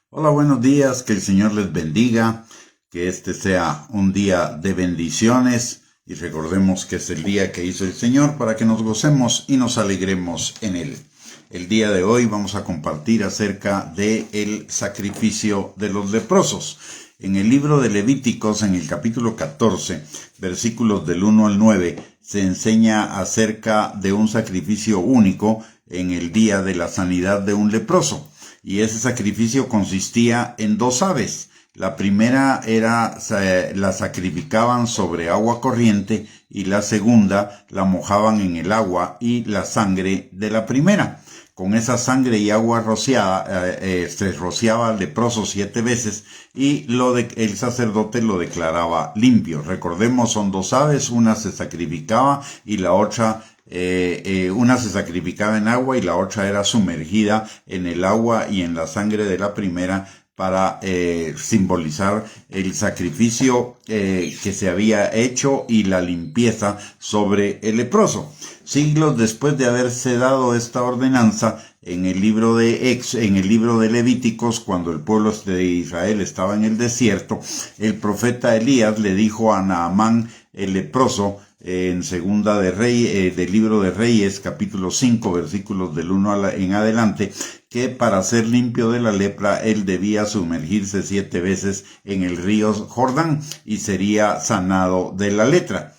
Hola, buenos días, que el Señor les bendiga, que este sea un día de bendiciones y recordemos que es el día que hizo el Señor para que nos gocemos y nos alegremos en Él. El día de hoy vamos a compartir acerca del sacrificio de los leprosos. En el libro de Levíticos, en el capítulo 14, versículos del 1 al 9, se enseña acerca de un sacrificio único en el día de la sanidad de un leproso. Y ese sacrificio consistía en dos aves. La primera la sacrificaban sobre agua corriente y la segunda la mojaban en el agua y la sangre de la primera. Con esa sangre y agua rociada, se rociaba al leproso 7 veces y el sacerdote lo declaraba limpio. Recordemos, son dos aves, una se sacrificaba y la otra una se sacrificaba en agua y la otra era sumergida en el agua y en la sangre de la primera para simbolizar el sacrificio que se había hecho y la limpieza sobre el leproso. Siglos después de haberse dado esta ordenanza, en el libro de Levíticos, cuando el pueblo de Israel estaba en el desierto, el profeta Elías le dijo a Naamán el leproso, en del libro de Reyes, capítulo 5, versículos del 1 en adelante, que para ser limpio de la lepra, él debía sumergirse 7 veces en el río Jordán y sería sanado de la lepra.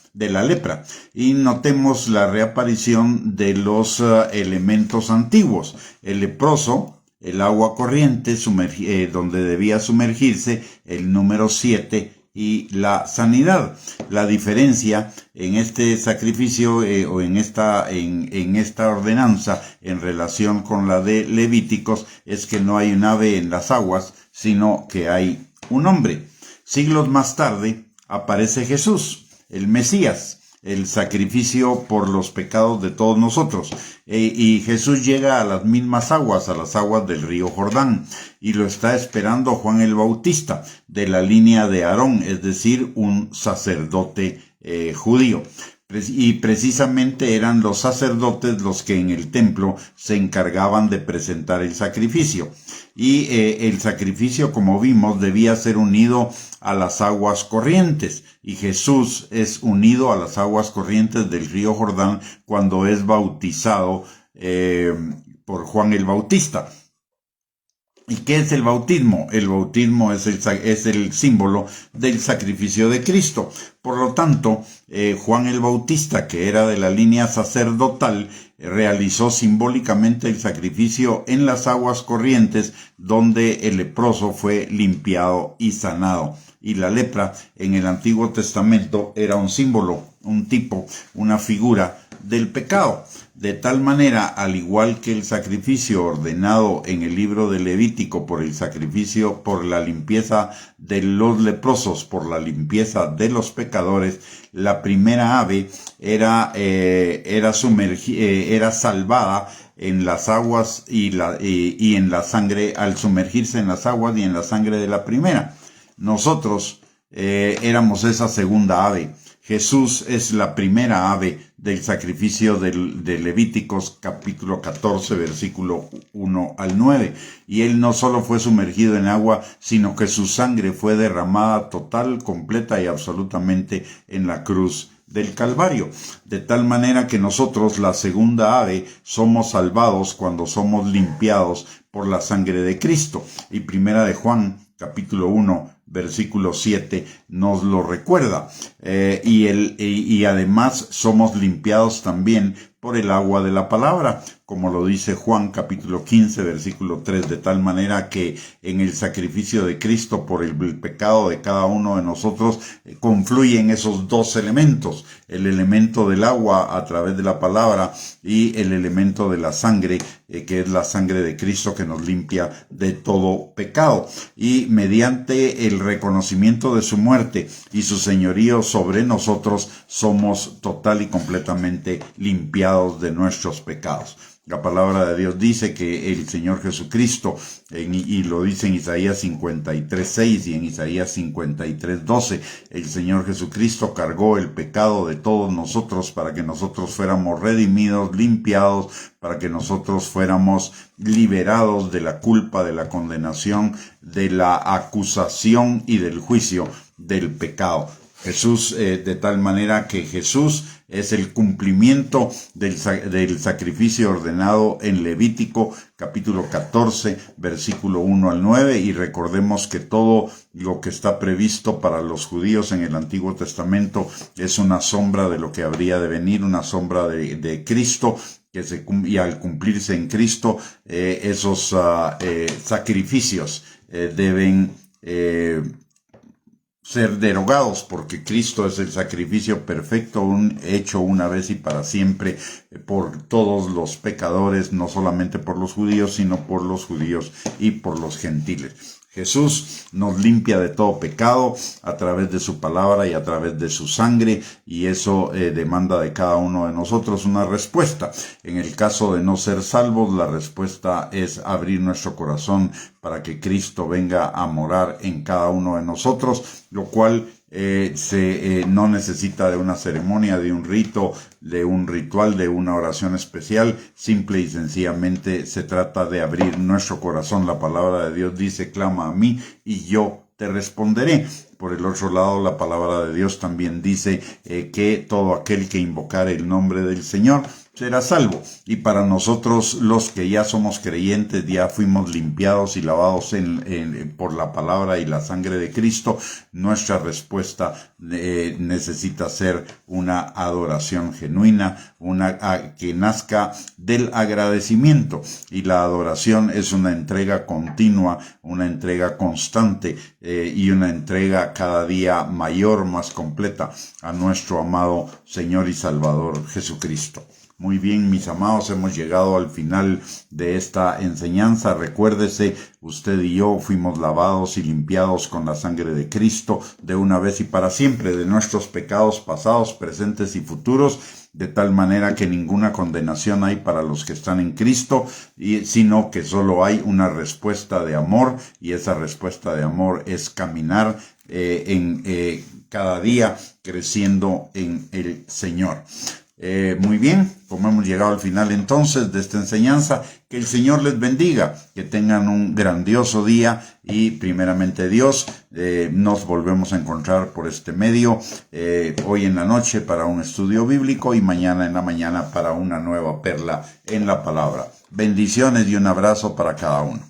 Y notemos la reaparición de los elementos antiguos. El leproso, el agua corriente, donde debía sumergirse, el número 7, y la sanidad. La diferencia en este sacrificio o en esta ordenanza en relación con la de Levíticos es que no hay un ave en las aguas, sino que hay un hombre. Siglos más tarde aparece Jesús, el Mesías, el sacrificio por los pecados de todos nosotros. Y Jesús llega a las mismas aguas, a las aguas del río Jordán, y lo está esperando Juan el Bautista, de la línea de Aarón, es decir, un sacerdote judío. Y precisamente eran los sacerdotes los que en el templo se encargaban de presentar el sacrificio. Y el sacrificio, como vimos, debía ser unido a las aguas corrientes. Y Jesús es unido a las aguas corrientes del río Jordán cuando es bautizado por Juan el Bautista. ¿Y qué es el bautismo? El bautismo es el símbolo del sacrificio de Cristo. Por lo tanto, Juan el Bautista, que era de la línea sacerdotal, realizó simbólicamente el sacrificio en las aguas corrientes, donde el leproso fue limpiado y sanado. Y la lepra en el Antiguo Testamento era un símbolo, un tipo, una figura del pecado. De tal manera, al igual que el sacrificio ordenado en el libro de Levítico por el sacrificio por la limpieza de los leprosos, por la limpieza de los pecadores, la primera ave era salvada en las aguas y en la sangre, al sumergirse en las aguas y en la sangre de la primera. Nosotros éramos esa segunda ave. Jesús es la primera ave del sacrificio de Levíticos capítulo 14 versículo 1 al 9. Y él no solo fue sumergido en agua, sino que su sangre fue derramada total, completa y absolutamente en la cruz del Calvario. De tal manera que nosotros, la segunda ave, somos salvados cuando somos limpiados por la sangre de Cristo. Y primera de Juan capítulo 1, versículo 7, nos lo recuerda. Y además somos limpiados también por el agua de la palabra, como lo dice Juan capítulo 15, versículo 3, de tal manera que en el sacrificio de Cristo por el pecado de cada uno de nosotros confluyen esos dos elementos, el elemento del agua a través de la palabra y el elemento de la sangre, que es la sangre de Cristo que nos limpia de todo pecado. Y mediante el reconocimiento de su muerte y su señorío sobre nosotros, somos total y completamente limpiados de nuestros pecados. La palabra de Dios dice que el Señor Jesucristo, y lo dice en Isaías 53:6 y en Isaías 53:12, el Señor Jesucristo cargó el pecado de todos nosotros para que nosotros fuéramos redimidos, limpiados, para que nosotros fuéramos liberados de la culpa, de la condenación, de la acusación y del juicio del pecado. Jesús, de tal manera que Jesús es el cumplimiento del sacrificio ordenado en Levítico capítulo 14, versículo 1 al 9, y recordemos que todo lo que está previsto para los judíos en el Antiguo Testamento es una sombra de lo que habría de venir, una sombra de Cristo, y al cumplirse en Cristo, esos sacrificios deben ser derogados, porque Cristo es el sacrificio perfecto, hecho una vez y para siempre por todos los pecadores, no solamente por los judíos, sino por los judíos y por los gentiles. Jesús nos limpia de todo pecado a través de su palabra y a través de su sangre, y eso demanda de cada uno de nosotros una respuesta. En el caso de no ser salvos, la respuesta es abrir nuestro corazón para que Cristo venga a morar en cada uno de nosotros, lo cual no necesita de una ceremonia, de un rito, de un ritual, de una oración especial. Simple y sencillamente se trata de abrir nuestro corazón. La palabra de Dios dice: clama a mí y yo te responderé. Por el otro lado, la palabra de Dios también dice que todo aquel que invocare el nombre del Señor será salvo. Y para nosotros, los que ya somos creyentes, ya fuimos limpiados y lavados por la palabra y la sangre de Cristo, nuestra respuesta necesita ser una adoración genuina, que nazca del agradecimiento. Y la adoración es una entrega continua, una entrega constante, y una entrega cada día mayor, más completa a nuestro amado Señor y Salvador Jesucristo. Muy bien, mis amados, hemos llegado al final de esta enseñanza. Recuérdese, usted y yo fuimos lavados y limpiados con la sangre de Cristo de una vez y para siempre de nuestros pecados pasados, presentes y futuros, de tal manera que ninguna condenación hay para los que están en Cristo, sino que solo hay una respuesta de amor, y esa respuesta de amor es caminar cada día creciendo en el Señor. Muy bien, como hemos llegado al final entonces de esta enseñanza, que el Señor les bendiga, que tengan un grandioso día, y primeramente Dios, nos volvemos a encontrar por este medio hoy en la noche para un estudio bíblico y mañana en la mañana para una nueva perla en la palabra. Bendiciones y un abrazo para cada uno.